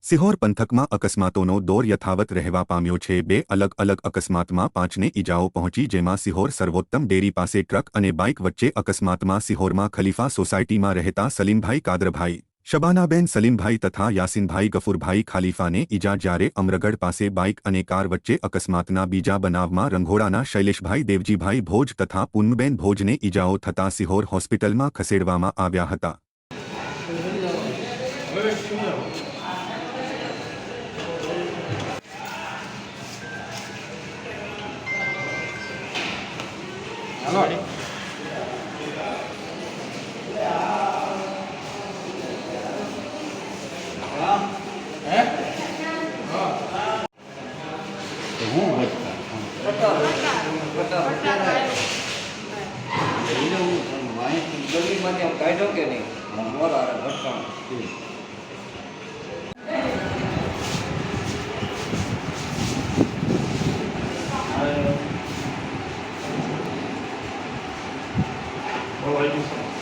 સિહોર પંથકમાં અકસ્માતોનો દોર યથાવત રહેવા પામ્યો છે। બે અલગ અલગ અકસ્માતમાં 5ને ઈજાઓ પહોંચી, જેમાં સિહોર સર્વોત્તમ ડેરી પાસે ટ્રક અને બાઇક વચ્ચે અકસ્માતમાં સિહોરમાં ખલીફા સોસાયટીમાં રહેતા સલીમભાઈ કાદરભાઈ, શબાનાબેન સલીમભાઈ તથા યાસીનભાઈ ગફુરભાઈ ખાલીફાને ઈજા, જ્યારે અમરગઢ પાસે બાઇક અને કાર વચ્ચે અકસ્માતના બીજા બનાવમાં રંઘોડાના શૈલેષભાઈ દેવજીભાઈ ભોજ તથા પૂનમબેન ભોજને ઈજાઓ થતા સિહોર હોસ્પિટલમાં ખસેડવામાં આવ્યા હતા। કાઢો કે નહીં મોરા ભટકાણ Well, I do something.